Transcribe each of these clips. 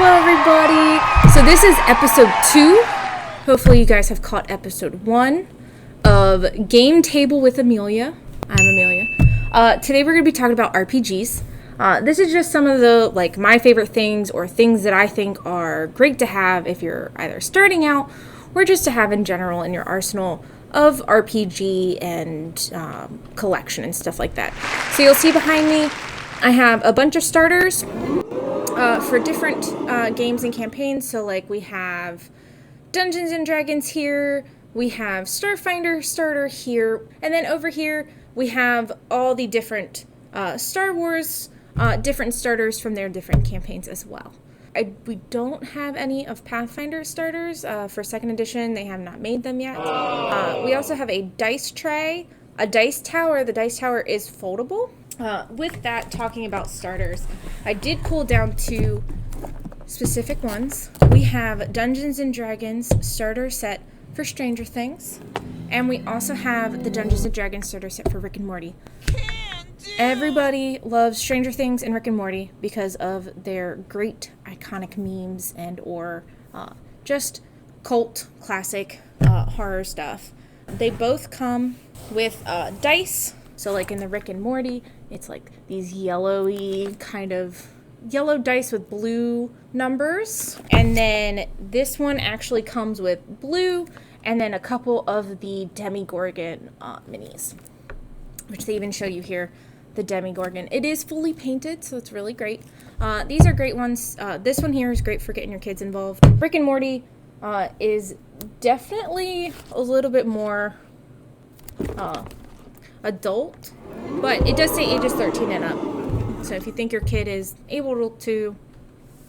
Hello everybody! So this is episode 2. Hopefully you guys have caught episode 1 of Game Table with Amelia. I'm Amelia. Today we're going to be talking about RPGs. This is just some of the, my favorite things or things that I think are great to have if you're either starting out or just to have in general in your arsenal of RPG and collection and stuff like that. So you'll see behind me, I have a bunch of starters for different games and campaigns. So we have Dungeons and Dragons here, we have Starfinder starter here, and then over here we have all the different Star Wars different starters from their different campaigns as well. We don't have any of Pathfinder starters for 2nd edition. They have not made them yet. We also have a dice tray, a dice tower. The dice tower is foldable. With that, talking about starters, I did pull down 2 specific ones. We have Dungeons and Dragons starter set for Stranger Things, and we also have the Dungeons and Dragons starter set for Rick and Morty. Everybody loves Stranger Things and Rick and Morty because of their great iconic memes and or just cult classic horror stuff. They both come with dice. So in the Rick and Morty, it's these yellowy kind of yellow dice with blue numbers. And then this one actually comes with blue and then a couple of the Demigorgon minis, which they even show you here, the Demigorgon. It is fully painted, so it's really great. These are great ones. This one here is great for getting your kids involved. Rick and Morty is definitely a little bit more adult, but it does say ages 13 and up. So if you think your kid is able to,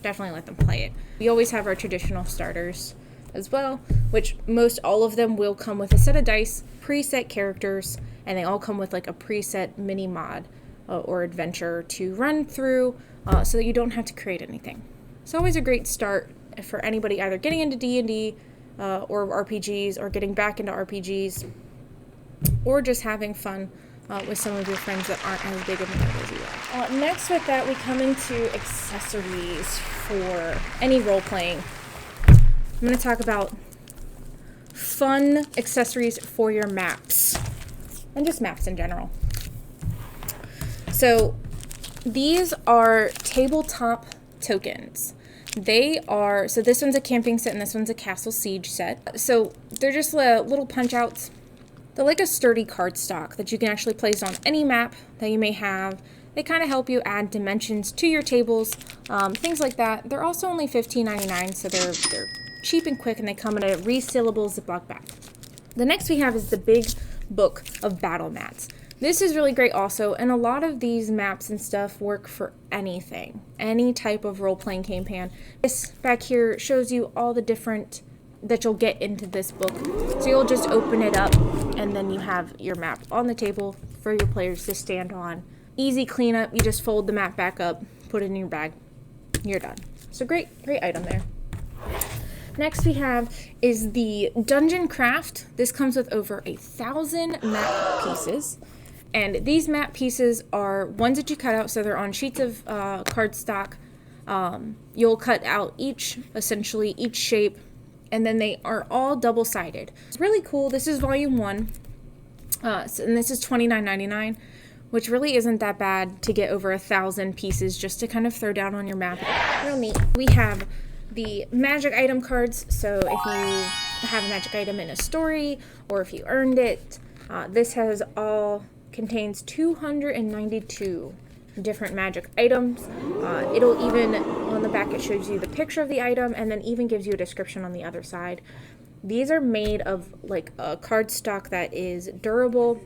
definitely let them play it. We always have our traditional starters as well, which most all of them will come with a set of dice, preset characters, and they all come with a preset mini mod or adventure to run through so that you don't have to create anything. It's always a great start for anybody either getting into D&D or RPGs or getting back into RPGs or just having fun with some of your friends that aren't as big of a nerd as you are. Next with that, we come into accessories for any role-playing. I'm going to talk about fun accessories for your maps and just maps in general. So these are tabletop tokens. So this one's a camping set and this one's a castle siege set. So they're just little punch outs. They're like a sturdy cardstock that you can actually place on any map that you may have. They kind of help you add dimensions to your tables, things like that. They're also only $15.99, so they're cheap and quick, and they come in a resealable Ziploc bag. The next we have is the big book of battle mats. This is really great also, and a lot of these maps and stuff work for anything, any type of role-playing campaign. This back here shows you all the different that you'll get into this book. So you'll just open it up and then you have your map on the table for your players to stand on. Easy cleanup. You just fold the map back up, put it in your bag. You're done. So great item there. Next we have is the Dungeon Craft. This comes with over 1,000 map pieces. And these map pieces are ones that you cut out, so they're on sheets of cardstock. You'll cut out each shape, and then they are all double-sided. It's really cool. This is volume 1, and this is $29.99, which really isn't that bad to get over 1,000 pieces just to kind of throw down on your map. Real neat. We have the magic item cards, so if you have a magic item in a story, or if you earned it, this contains 292 different magic items. It'll even, on the back it shows you the picture of the item and then even gives you a description on the other side. These are made of a cardstock that is durable,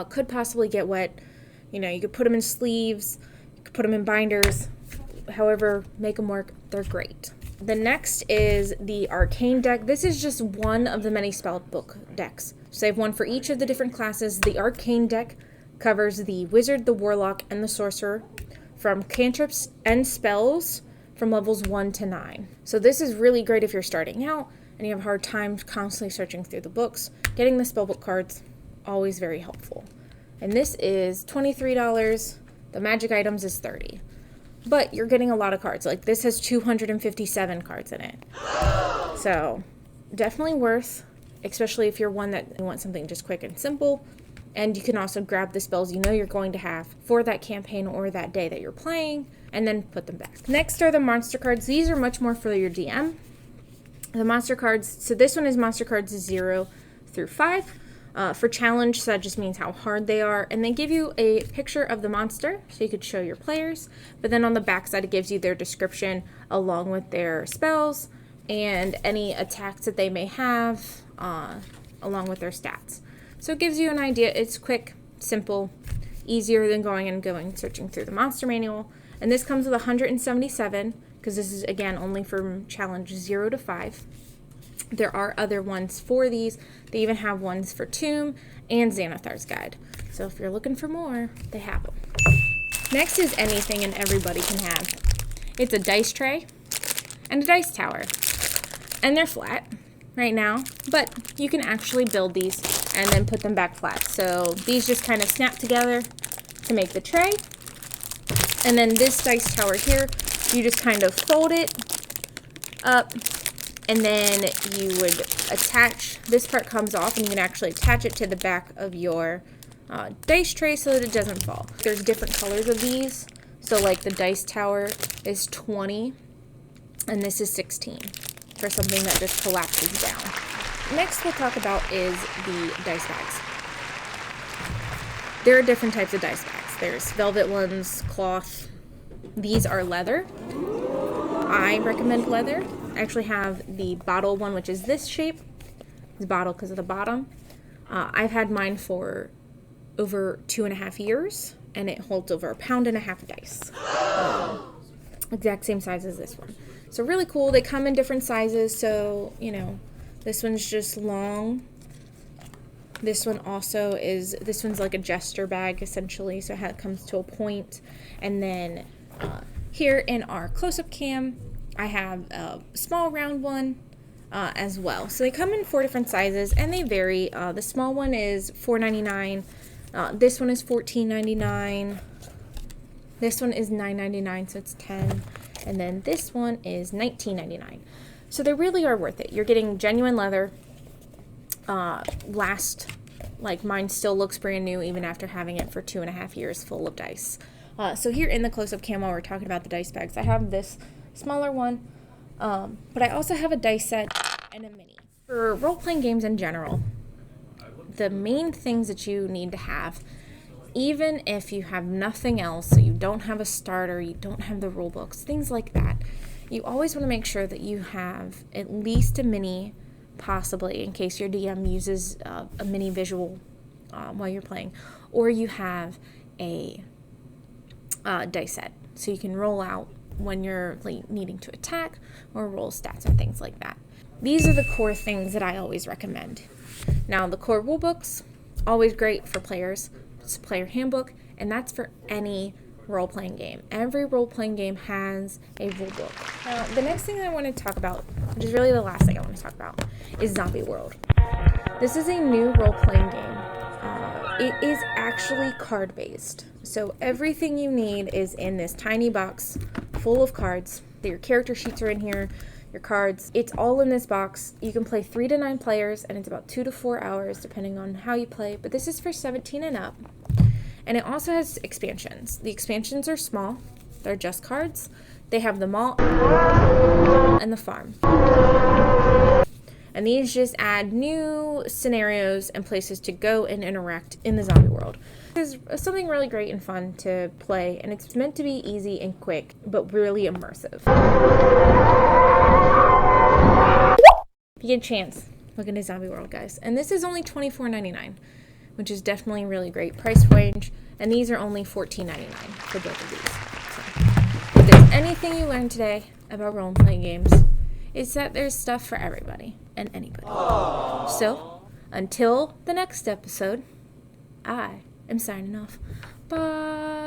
could possibly get wet. You could put them in sleeves, you could put them in binders, however, make them work. They're great. The next is the Arcane deck. This is just one of the many spell book decks. So they have one for each of the different classes. The Arcane deck covers the Wizard, the Warlock, and the Sorcerer from cantrips and spells from levels 1 to 9. So this is really great if you're starting out and you have a hard time constantly searching through the books. Getting the spellbook cards, always very helpful. And this is $23. The magic items is $30. but you're getting a lot of cards. Like this has 257 cards in it. So definitely worth, especially if you're one that wants something just quick and simple. And you can also grab the spells you know you're going to have for that campaign or that day that you're playing, and then put them back. Next are the monster cards. These are much more for your DM. The monster cards, so this one is monster cards 0 through 5. For challenge, so that just means how hard they are. And they give you a picture of the monster, so you could show your players. But then on the back side, it gives you their description along with their spells and any attacks that they may have, along with their stats. So it gives you an idea. It's quick, simple, easier than going searching through the monster manual. And this comes with 177, because this is, again, only from challenge 0 to 5. There are other ones for these. They even have ones for Tomb and Xanathar's Guide. So if you're looking for more, they have them. Next is anything and everybody can have. It's a dice tray and a dice tower. And they're flat right now, but you can actually build these and then put them back flat. So these just kind of snap together to make the tray. And then this dice tower here, you just kind of fold it up, and then you would attach, this part comes off, and you can actually attach it to the back of your dice tray so that it doesn't fall. There's different colors of these. So like the dice tower is 20, and this is 16 for something that just collapses down. Next we'll talk about is the dice bags. There are different types of dice bags. There's velvet ones, cloth. These are leather. I recommend leather. I actually have the bottle one, which is this shape. It's bottle because of the bottom. I've had mine for over 2.5 years, and it holds over 1.5 pounds of dice. Exact same size as this one. So really cool. They come in different sizes. So, you know, this one's just long. This one also is, this one's like a jester bag essentially. So it comes to a point. And then here in our close-up cam, I have a small round one as well. So they come in 4 different sizes and they vary. The small one is $4.99. This one is $14.99. This one is $9.99, so it's 10. And then this one is $19.99. So they really are worth it. You're getting genuine leather. Like mine still looks brand new even after having it for 2.5 years full of dice. So here in the close-up cam, while we're talking about the dice bags, I have this smaller one, but I also have a dice set and a mini. For role-playing games in general, the main things that you need to have, even if you have nothing else, so you don't have a starter, you don't have the rule books, things like that, you always want to make sure that you have at least a mini, possibly in case your DM uses a mini visual while you're playing, or you have a dice set, so you can roll out when you're needing to attack or roll stats and things like that. These are the core things that I always recommend. Now, the core rule books, always great for players. It's a player handbook, and that's for any role-playing game. Every role-playing game has a rule book. Now, the next thing I want to talk about, which is really the last thing I want to talk about, is Zombie World. This is a new role-playing game. It is actually card-based. So everything you need is in this tiny box full of cards. Your character sheets are in here, your cards. It's all in this box. You can play 3 to 9 players, and it's about 2 to 4 hours depending on how you play. But this is for 17 and up. And it also has expansions. The expansions are small. They're just cards. They have the mall and the farm. And these just add new scenarios and places to go and interact in the zombie world. It's something really great and fun to play, and it's meant to be easy and quick, but really immersive. If you get a chance, look into Zombie World, guys. And this is only $24.99, which is definitely a really great price range. And these are only $14.99 for both of these. So, if there's anything you learned today about role-playing games, it's that there's stuff for everybody and anybody. Aww. So, until the next episode, I am signing off. Bye.